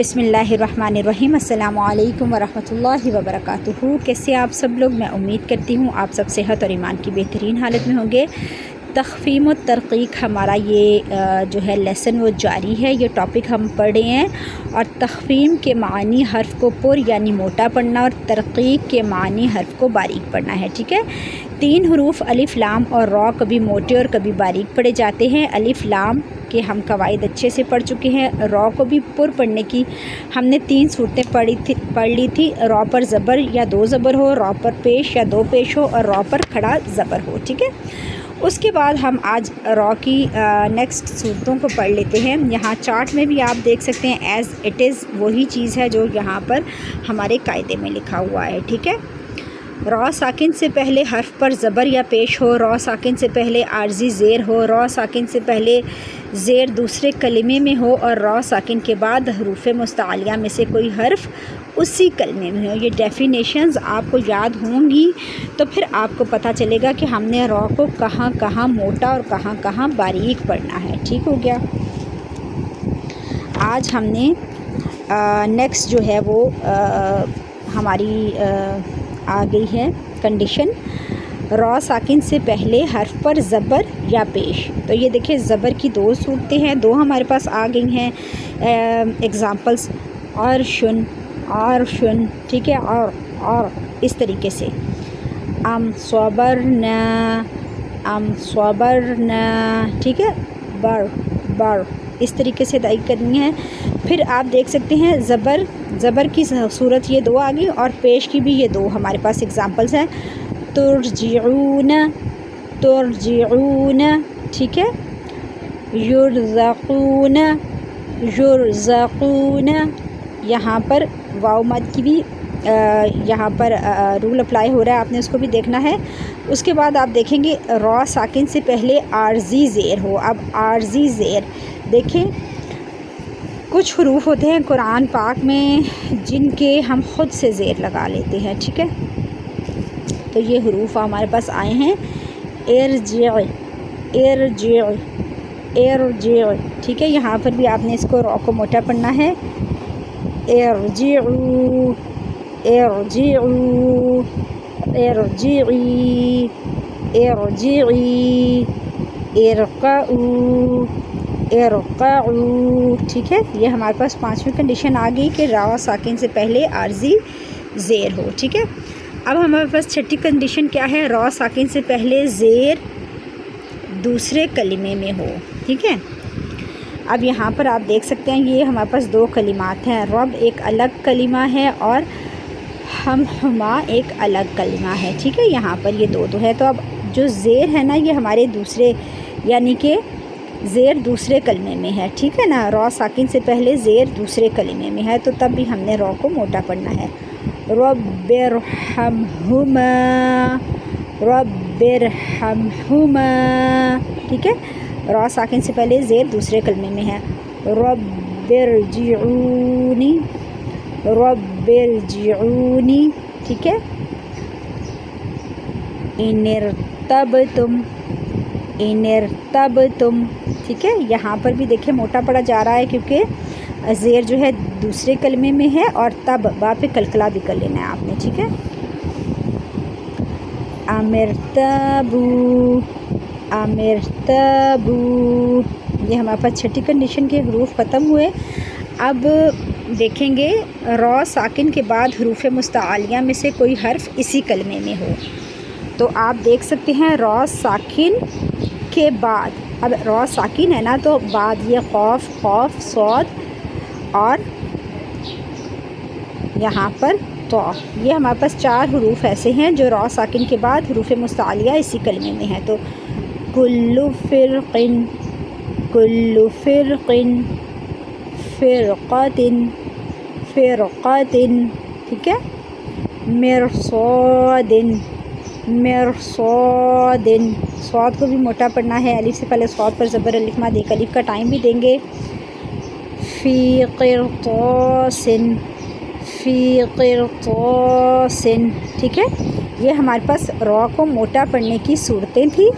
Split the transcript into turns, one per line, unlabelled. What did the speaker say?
बिस्मिल्लाहिर्रहमानिर्रहीम। अस्सलामु अलैकुम वरहमतुल्लाहि वबरकातुहू। कैसे आप सब लोग? मैं उम्मीद करती हूँ आप सब सेहत और ईमान की बेहतरीन हालत में होंगे। तख़फ़ीम व तरक़ीक़ हमारा ये जो है लेसन वो जारी है। ये टॉपिक हम पढ़ रहे हैं और तख़फ़ीम के मानी हर्फ़ को पुर यानी मोटा पढ़ना और तरक़ीक़ के मानी हर्फ़ को बारीक पढ़ना है। ठीक है, 3 हरूफ अलिफ़ लाम और रॉ कभी मोटे और कभी बारीक पढ़े जाते हैं। अलिफ़ लाम के हम कवायद अच्छे से पढ़ चुके हैं। रॉ को भी पुर पढ़ने की हमने 3 सूरतें पढ़ ली थी। रॉ पर ज़बर या 2 ज़बर हो, रॉ पर पेश या 2 पेश हो और रॉ पर खड़ा ज़बर हो। ठीक है, उसके बाद हम आज रॉ की नेक्स्ट सूरतों को पढ़ लेते हैं। यहाँ चार्ट में भी आप देख सकते हैं एज़ इट इज़ वही चीज़ है जो यहाँ पर हमारे कायदे में लिखा हुआ है। ठीक है, रॉ साकिन से पहले हर्फ पर ज़बर या पेश हो, रॉ साकिन से पहले आर्जी ज़ेर हो, रॉ साकिन से पहले ज़ेर दूसरे कलिमे में हो और रॉ साकिन के बाद हरूफ मुस्तआलिया में से कोई हर्फ उसी कलमे में हो। ये डेफिनेशंस आपको याद होंगी तो फिर आपको पता चलेगा कि हमने रॉ को कहाँ कहाँ मोटा और कहाँ कहाँ बारीक पढ़ना है। ठीक हो गया। आज हमने नेक्स्ट जो है वो हमारी आ गई है कंडीशन, रॉ साकिन से पहले हर्फ पर ज़बर या पेश। तो ये देखिए ज़बर की 2 सूरतें हैं, 2 हमारे पास आ गई हैं एग्ज़ाम्पल्स, और शुन। ठीक है, और इस तरीके से अम सबर न। ठीक है, बर इस तरीके से अदाई करनी है। फिर आप देख सकते हैं ज़बर की सूरत ये 2 आ गई और पेश की भी ये 2 हमारे पास एग्ज़ाम्पल्स हैं। तुरजिऊन। ठीक है, युरज़क़ून। यहाँ पर वाव मद की भी यहाँ पर रूल अप्लाई हो रहा है, आपने उसको भी देखना है। उसके बाद आप देखेंगे रॉ साकिन से पहले आर्जी ज़ेर हो। अब आर्जी ज़ेर देखें, कुछ हरूफ होते हैं कुरान पाक में जिनके हम ख़ुद से ज़ेर लगा लेते हैं। ठीक है, तो ये हरूफ हमारे पास आए हैं इरजिअ। ठीक है, यहाँ पर भी आपने इसको रॉ को मोटा पढ़ना है। इरक़ऊ। ठीक है, ये हमारे पास 5वीं कंडीशन आ गई कि रॉ साकिन से पहले आर्जी ज़ेर हो। ठीक है, अब हमारे पास 6ठी कंडीशन क्या है, रॉ साकिन से पहले ज़ेर दूसरे कलिमे में हो। ठीक है, अब यहाँ पर आप देख सकते हैं ये हमारे पास 2 कलिमात हैं। रब एक अलग कलिमा है और हुमा एक अलग कलिमा है। ठीक है, यहाँ पर ये 2 है। तो अब जो ज़ेर है ना ये हमारे दूसरे यानी कि ज़ेर दूसरे कलमे में है। ठीक है ना, रॉ साकिन से पहले ज़ेर दूसरे कलिमे में है तो तब भी हमने रॉ को मोटा पढ़ना है। रब्बिरहमहुमा। ठीक है, रॉ साकिन से पहले ज़ेर दूसरे कलमे में है। रब्बिरजिऊनी। ठीक है, इनिरतबतुम। ठीक है, यहाँ पर भी देखिए मोटा पड़ा जा रहा है क्योंकि ज़ेर जो है दूसरे कलमे में है और तब बा पे कलकला भी कर लेना है आपने। ठीक है, अमिरतबू। ये हमारे पास 6ठी कंडीशन के हरूफ ख़त्म हुए। अब देखेंगे रॉ साकिन के बाद हरूफ मुस्तआलिया में से कोई हर्फ इसी कलमे में हो। तो आप देख सकते हैं रॉ साकिन के बाद, अब रॉ साकिन है ना तो बाद ये खौफ सौद और यहाँ पर तो ये हमारे पास 4 हरूफ ऐसे हैं जो रॉ साकिन के बाद हरूफ मुस्तआलिया इसी कलमे में है। तो कुल्लु फ़िरक़िन फ़िरक़तिन। ठीक है, मिरसोदिन। स्वाद को भी मोटा पढ़ना है। अलिफ से पहले स्वाद पर ज़बर अलिफ मद, एक अलिफ का टाइम भी देंगे। फ़ी क़िरतासिन। ठीक है, ये हमारे पास रॉ को मोटा पढ़ने की सूरतें थी।